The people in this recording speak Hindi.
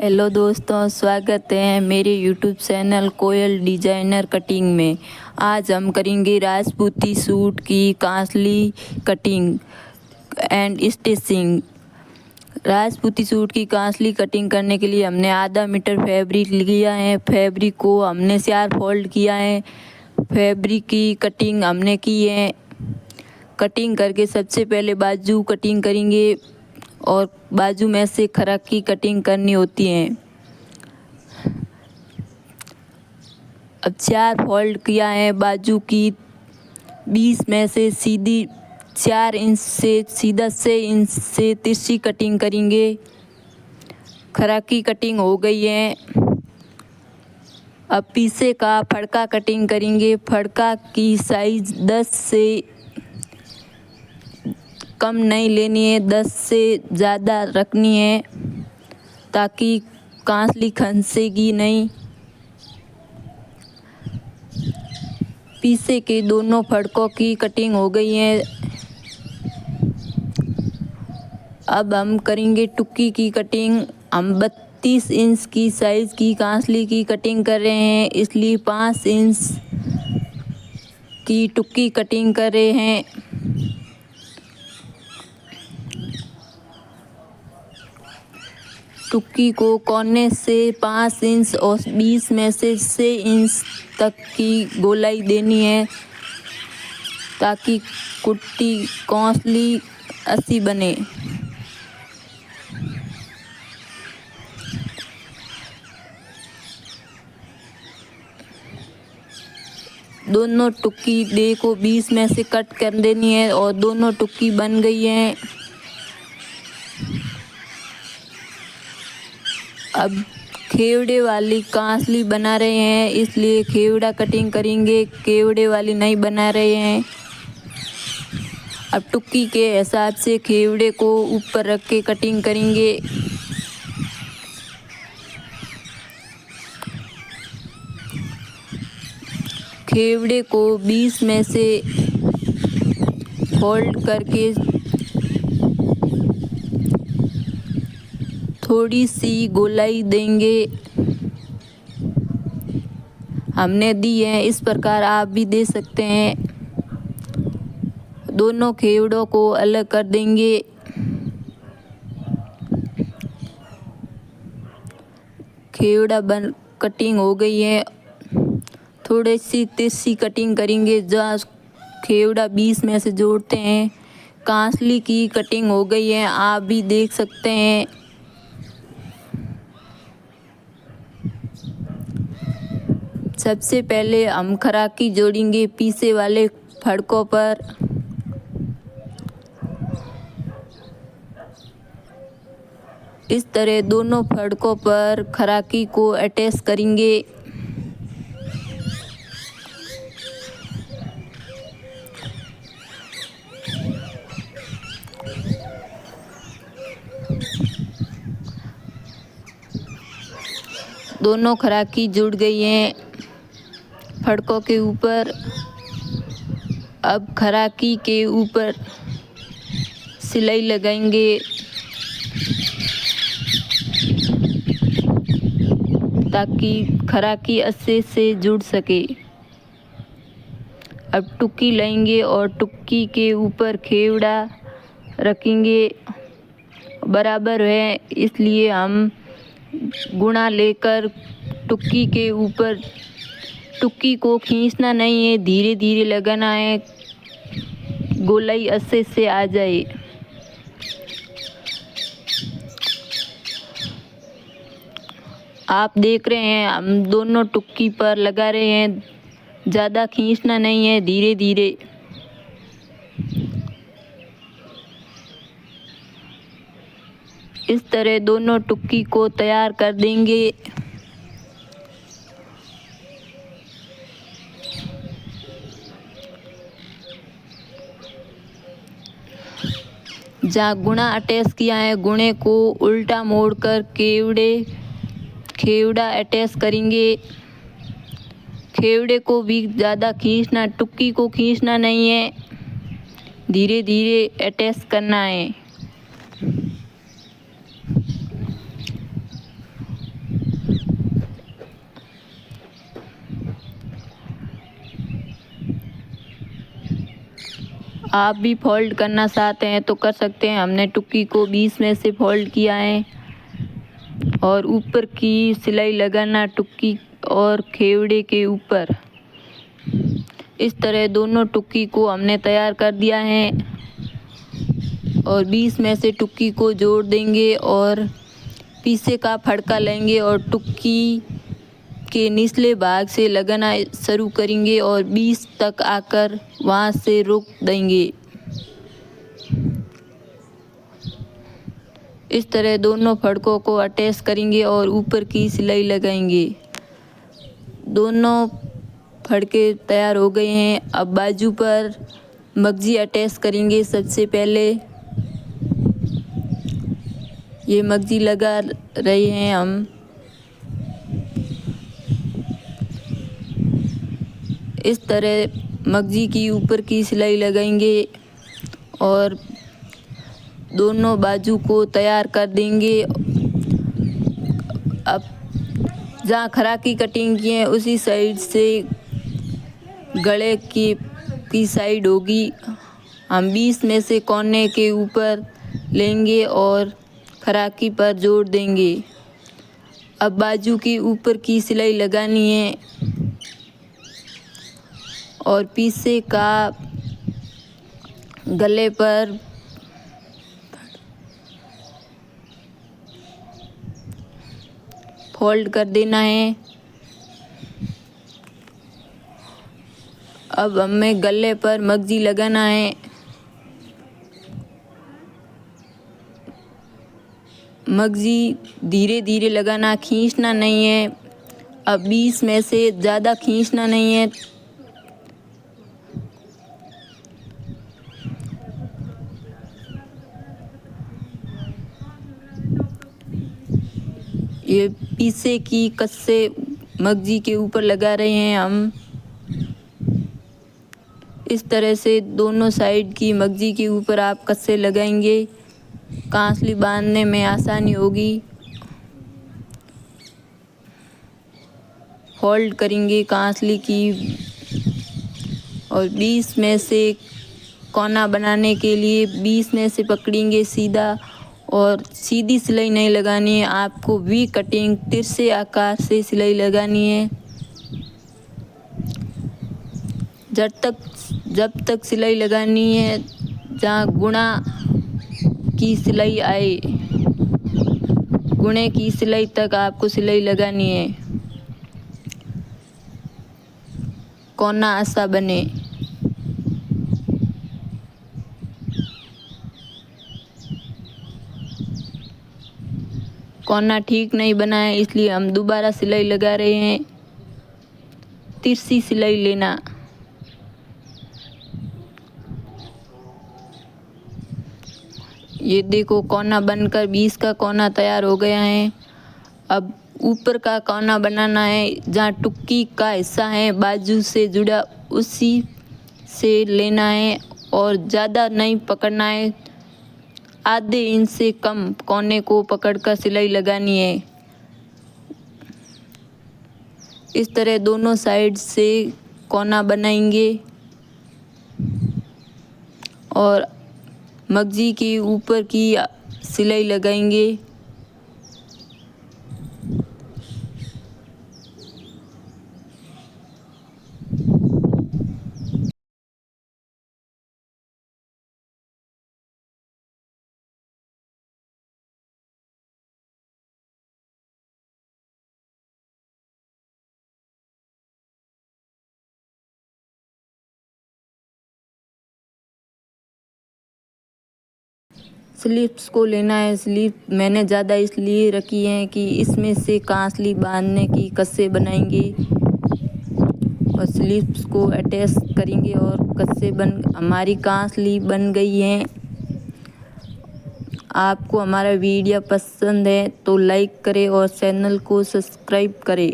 हेलो दोस्तों, स्वागत है मेरे यूट्यूब चैनल कोयल डिजाइनर कटिंग में। आज हम करेंगे राजपूती सूट की कांसली कटिंग एंड स्टिचिंग। राजपूती सूट की कांसली कटिंग करने के लिए हमने आधा मीटर फैब्रिक लिया है। फैब्रिक को हमने 4 फोल्ड किया है। फैब्रिक की कटिंग हमने की है। कटिंग करके सबसे पहले बाजू कटिंग करेंगे और बाजू में से खरक की कटिंग करनी होती है। अब 4 फोल्ड किया है बाजू की। 20 में से सीधी 4 इंच से सीधा 6 इंच से तिरछी कटिंग करेंगे। खरक की कटिंग हो गई है। अब पीछे का फड़का कटिंग करेंगे। फड़का की साइज 10 से कम नहीं लेनी है, 10 से ज़्यादा रखनी है ताकि कांसली खंसेगी नहीं। पीछे के दोनों फड़कों की कटिंग हो गई है। अब हम करेंगे टुक्की की कटिंग। हम 32 इंच की साइज़ की कांसली की कटिंग कर रहे हैं, इसलिए 5 इंच की टुक्की कटिंग कर रहे हैं। टुक्की को कोने से 5 इंच और 20 में से 6 इंच तक की गोलाई देनी है ताकि कुर्ती कांसली अच्छी बने। दोनों टुक्की दे को 20 में से कट कर देनी है और दोनों टुक्की बन गई हैं। अब खेवड़े वाली कांसली बना रहे हैं, इसलिए खेवड़ा कटिंग करेंगे, केवड़े वाली नहीं बना रहे हैं। अब टुक्की के हिसाब से खेवड़े को ऊपर रख के कटिंग करेंगे। खेवड़े को 20 में से फोल्ड करके थोड़ी सी गोलाई देंगे। हमने दी है, इस प्रकार आप भी दे सकते हैं। दोनों खेवड़ों को अलग कर देंगे। खेवड़ा बन कटिंग हो गई है। थोड़ी सी तिरछी कटिंग करेंगे जहाँ खेवड़ा 20 में से जोड़ते हैं। कांसली की कटिंग हो गई है, आप भी देख सकते हैं। सबसे पहले हम खराकी जोड़ेंगे पीछे वाले फड़कों पर। इस तरह दोनों फड़कों पर खराकी को अटैच करेंगे। दोनों खराकी जुड़ गई हैं फड़कों के ऊपर। अब खराकी के ऊपर सिलाई लगाएंगे ताकि खराकी अच्छे से जुड़ सके। अब टुक्की लेंगे और टुक्की के ऊपर खेवड़ा रखेंगे। बराबर है, इसलिए हम गुणा लेकर टुक्की के ऊपर, टुक्की को खींचना नहीं है, धीरे धीरे लगाना है, गोलाई अच्छे से आ जाए। आप देख रहे हैं हम दोनों टुक्की पर लगा रहे हैं, ज़्यादा खींचना नहीं है, धीरे धीरे। इस तरह दोनों टुक्की को तैयार कर देंगे। जहाँ गुणा अटैच किया है, गुणे को उल्टा मोड़कर खेवड़ा अटैच करेंगे। खेवड़े को भी ज़्यादा खींचना, टुक्की को खींचना नहीं है, धीरे धीरे अटैच करना है। आप भी फोल्ड करना चाहते हैं तो कर सकते हैं। हमने टुक्की को 20 में से फोल्ड किया है और ऊपर की सिलाई लगाना टुक्की और खेवड़े के ऊपर। इस तरह दोनों टुक्की को हमने तैयार कर दिया है और 20 में से टुक्की को जोड़ देंगे और पीछे का फड़का लेंगे और टुक्की के निचले भाग से लगाना शुरू करेंगे और 20 तक आकर वहाँ से रोक देंगे। इस तरह दोनों फड़कों को अटैच करेंगे और ऊपर की सिलाई लगाएंगे। दोनों फड़के तैयार हो गए हैं। अब बाजू पर मगजी अटैच करेंगे। सबसे पहले ये मगजी लगा रहे हैं हम। इस तरह मगजी की ऊपर की सिलाई लगाएंगे और दोनों बाजू को तैयार कर देंगे। अब जहाँ खरा की कटिंग की है उसी साइड से गले की साइड होगी। हम 20 में से कोने के ऊपर लेंगे और खराकी पर जोड़ देंगे। अब बाजू की ऊपर की सिलाई लगानी है और पीछे का गले पर फोल्ड कर देना है। अब हमें गले पर मगजी लगाना है। मगजी धीरे धीरे लगाना, खींचना नहीं है। अब 20 में से ज़्यादा खींचना नहीं है। ये पीछे की कस्से मगजी के ऊपर लगा रहे हैं हम। इस तरह से दोनों साइड की मगजी के ऊपर आप कस्से लगाएंगे, कांसली बांधने में आसानी होगी। होल्ड करेंगे कांसली की और 20 में से कोना बनाने के लिए 20 में से पकड़ेंगे सीधा और सीधी सिलाई नहीं लगानी है। आपको वी कटिंग तिरछे आकार से सिलाई लगानी है। जब तक सिलाई लगानी है जहाँ गुणा की सिलाई आए, गुणे की सिलाई तक आपको सिलाई लगानी है, कोना ऐसा बने। कोना ठीक नहीं बना है इसलिए हम दोबारा सिलाई लगा रहे हैं। तिरछी सिलाई लेना। ये देखो कोना बनकर 20 का कोना तैयार हो गया है। अब ऊपर का कोना बनाना है। जहाँ टुक्की का हिस्सा है बाजू से जुड़ा उसी से लेना है और ज़्यादा नहीं पकड़ना है। आधे इंच से कम कोने को पकड़कर सिलाई लगानी है। इस तरह दोनों साइड से कोना बनाएंगे और मगजी के ऊपर की सिलाई लगाएंगे। स्लीव्स को लेना है। स्लीव मैंने ज़्यादा इसलिए रखी है कि इसमें से कांसली बांधने की कस्से बनाएंगे और स्लीव्स को अटैच करेंगे और कस्से हमारी कांसली बन गई हैं। आपको हमारा वीडियो पसंद है तो लाइक करें और चैनल को सब्सक्राइब करें।